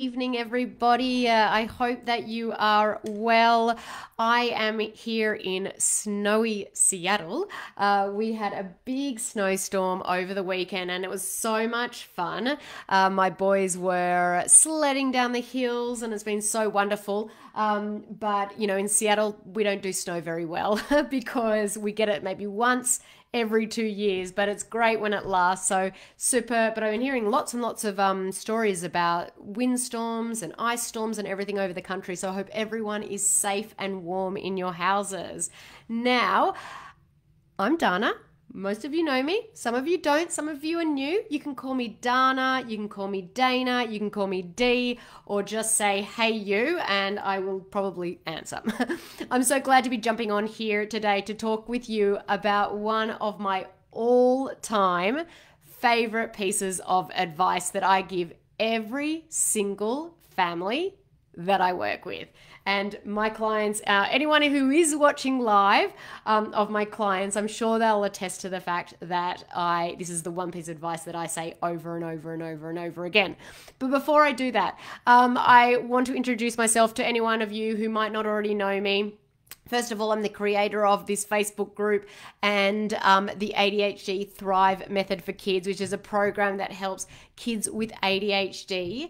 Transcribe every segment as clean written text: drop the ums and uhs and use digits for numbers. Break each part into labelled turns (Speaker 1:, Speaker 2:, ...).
Speaker 1: Evening, everybody. I hope that you are well. I am here in snowy Seattle. We had a big snowstorm over the weekend and it was so much fun. My boys were sledding down the hills and it's been so wonderful. But, in Seattle, we don't do snow very well because we get it maybe once every 2 years, but it's great when it lasts. So super. But I've been hearing lots and lots of stories about windstorms and ice storms and everything over the country. So I hope everyone is safe and warm in your houses. Now, I'm Dana. Most of you know me. Some of you don't. Some of you are new. You can call me Dana. You can call me Dana. You can call me Dee, or just say, hey, you, and I will probably answer. I'm so glad to be jumping on here today to talk with you about one of my all time favorite pieces of advice that I give every single family that I work with. And my clients, anyone who is watching live of my clients, I'm sure they'll attest to the fact that this is the one piece of advice that I say over and over and over and over again. But before I do that, I want to introduce myself to any one of you who might not already know me. First of all, I'm the creator of this Facebook group and the ADHD Thrive Method for Kids, which is a program that helps kids with ADHD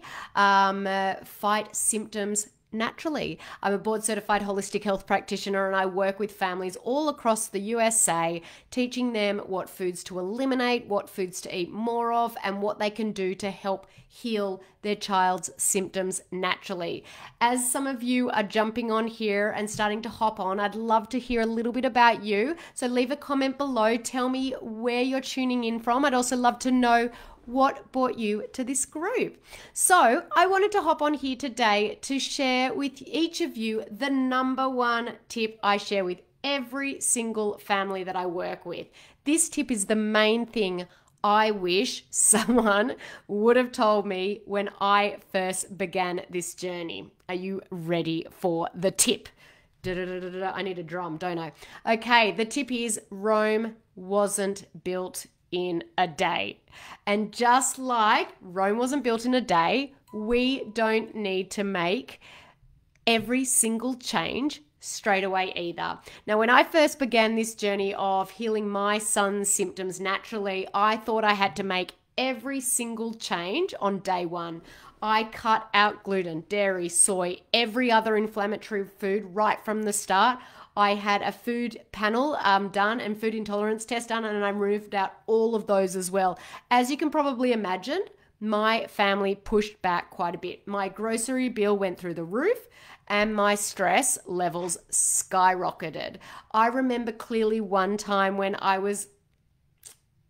Speaker 1: fight symptoms naturally. I'm a board certified holistic health practitioner and I work with families all across the USA, teaching them what foods to eliminate, what foods to eat more of, and what they can do to help heal their child's symptoms naturally. As some of you are jumping on here and starting to hop on, I'd love to hear a little bit about you. So leave a comment below. Tell me where you're tuning in from. I'd also love to know what brought you to this group. So I wanted to hop on here today to share with each of you the number one tip I share with every single family that I work with. This tip is the main thing I wish someone would have told me when I first began this journey. Are you ready for the tip? I need a drum, don't I? Okay, the tip is Rome wasn't built in a day. And just like Rome wasn't built in a day, we don't need to make every single change straight away either. Now, when I first began this journey of healing my son's symptoms naturally, I thought I had to make every single change on day one. I cut out gluten, dairy, soy, every other inflammatory food right from the start. I had a food panel done and food intolerance test done, and I removed out all of those as well. As you can probably imagine, my family pushed back quite a bit. My grocery bill went through the roof and my stress levels skyrocketed. I remember clearly one time when I was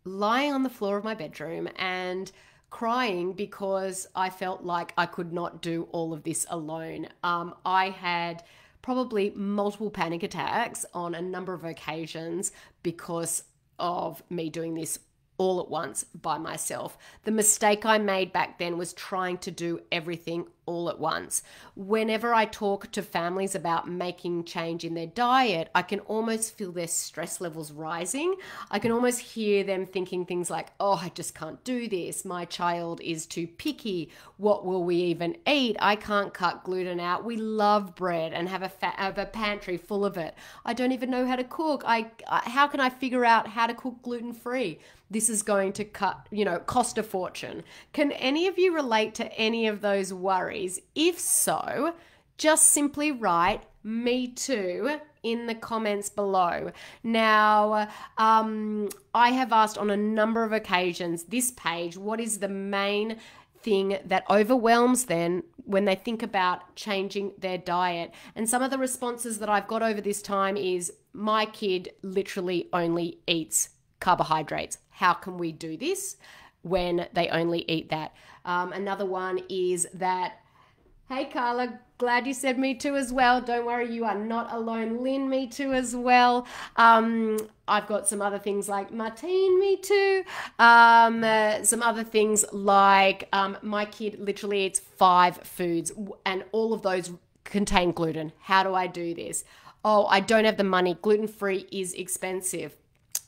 Speaker 1: lying on the floor of my bedroom and crying because I felt like I could not do all of this alone. I had probably multiple panic attacks on a number of occasions because of me doing this all at once by myself. The mistake I made back then was trying to do everything all at once. Whenever I talk to families about making change in their diet, I can almost feel their stress levels rising. I can almost hear them thinking things like, oh, I just can't do this. My child is too picky. What will we even eat? I can't cut gluten out. We love bread and have a pantry full of it. I don't even know how to cook. How can I figure out how to cook gluten-free? This is going to cost a fortune. Can any of you relate to any of those worries? If so, just simply write "me too" in the comments below. Now, I have asked on a number of occasions this page, what is the main thing that overwhelms them when they think about changing their diet? And some of the responses that I've got over this time is, my kid literally only eats carbohydrates. How can we do this when they only eat that? Another one is that, hey Carla, glad you said me too as well. Don't worry, you are not alone. Lynn, me too as well. I've got some other things like Martine, me too. Some other things like my kid literally eats 5 foods and all of those contain gluten. How do I do this? Oh, I don't have the money. Gluten-free is expensive.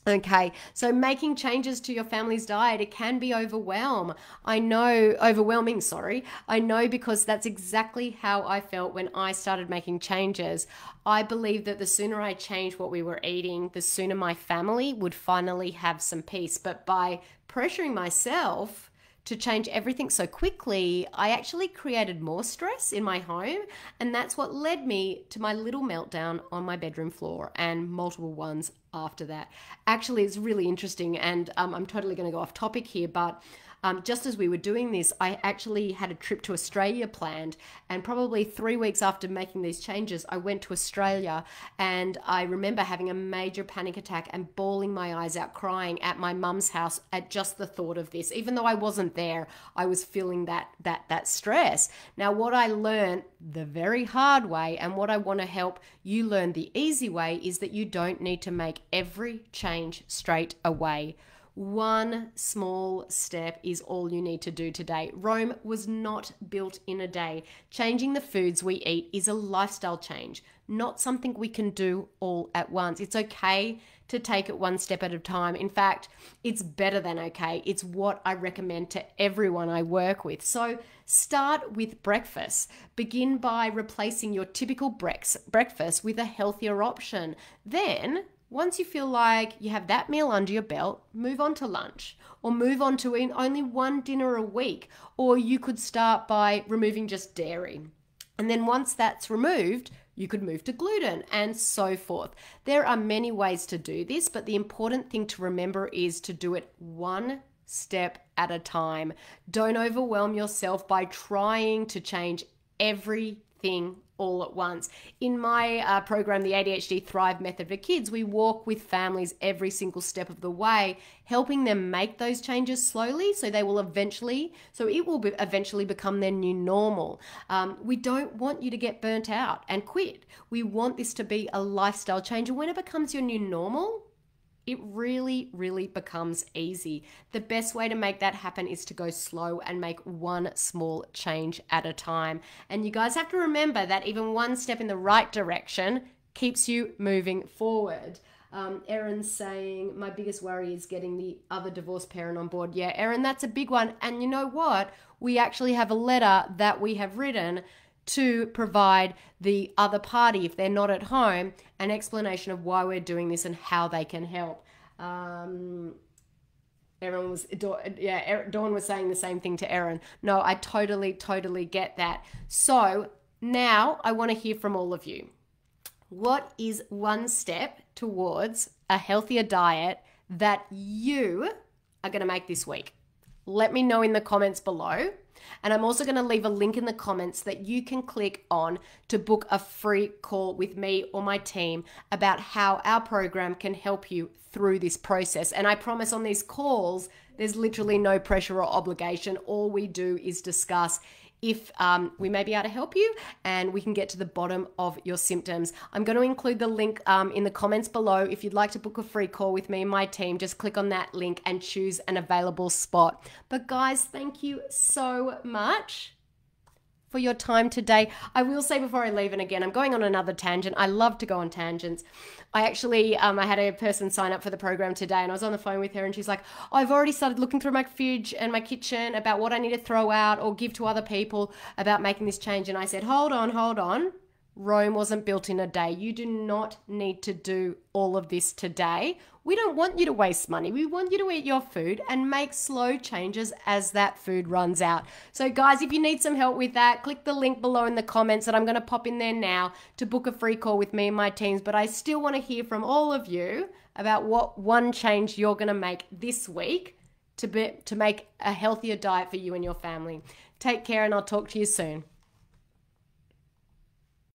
Speaker 1: Okay, so making changes to your family's diet, it can be overwhelming, sorry. I know because that's exactly how I felt when I started making changes. I believe that the sooner I changed what we were eating, the sooner my family would finally have some peace. But by pressuring myself to change everything so quickly, I actually created more stress in my home. And that's what led me to my little meltdown on my bedroom floor and multiple ones after that. Actually, it's really interesting. And I'm totally going to go off topic here, but just as we were doing this, I actually had a trip to Australia planned. And probably 3 weeks after making these changes, I went to Australia, and I remember having a major panic attack and bawling my eyes out, crying at my mum's house at just the thought of this. Even though I wasn't there, I was feeling that stress. Now, what I learned the very hard way, and what I want to help you learn the easy way, is that you don't need to make every change straight away. One small step is all you need to do today. Rome was not built in a day. Changing the foods we eat is a lifestyle change, not something we can do all at once. It's okay to take it one step at a time. In fact, it's better than okay. It's what I recommend to everyone I work with. So start with breakfast. Begin by replacing your typical breakfast with a healthier option. Then, once you feel like you have that meal under your belt, move on to lunch, or move on to eating only one dinner a week. Or you could start by removing just dairy. And then once that's removed, you could move to gluten, and so forth. There are many ways to do this, but the important thing to remember is to do it one step at a time. Don't overwhelm yourself by trying to change everything all at once. In my program, the ADHD Thrive Method for Kids, we walk with families every single step of the way, helping them make those changes slowly so it will eventually become their new normal. We don't want you to get burnt out and quit. We want this to be a lifestyle change. And when it becomes your new normal, it really, really becomes easy. The best way to make that happen is to go slow and make one small change at a time. And you guys have to remember that even one step in the right direction keeps you moving forward. Erin's saying, my biggest worry is getting the other divorced parent on board. Yeah, Erin, that's a big one. And you know what? We actually have a letter that we have written to provide the other party, if they're not at home, an explanation of why we're doing this and how they can help. Dawn was saying the same thing to Erin. No, I totally get that. So now I want to hear from all of you. What is one step towards a healthier diet that you are going to make this week? Let me know in the comments below. And I'm also going to leave a link in the comments that you can click on to book a free call with me or my team about how our program can help you through this process. And I promise on these calls, there's literally no pressure or obligation. All we do is discuss if we may be able to help you and we can get to the bottom of your symptoms. I'm going to include the link in the comments below. If you'd like to book a free call with me and my team, just click on that link and choose an available spot. But guys, thank you so much for your time today. I will say before I leave, and again, I'm going on another tangent. I love to go on tangents. I actually, I had a person sign up for the program today and I was on the phone with her and she's like, I've already started looking through my fridge and my kitchen about what I need to throw out or give to other people about making this change. And I said, hold on. Rome wasn't built in a day. You do not need to do all of this today. We don't want you to waste money. We want you to eat your food and make slow changes as that food runs out. So guys, if you need some help with that, click the link below in the comments that I'm going to pop in there now to book a free call with me and my teams. But I still want to hear from all of you about what one change you're going to make this week to make a healthier diet for you and your family. Take care and I'll talk to you soon.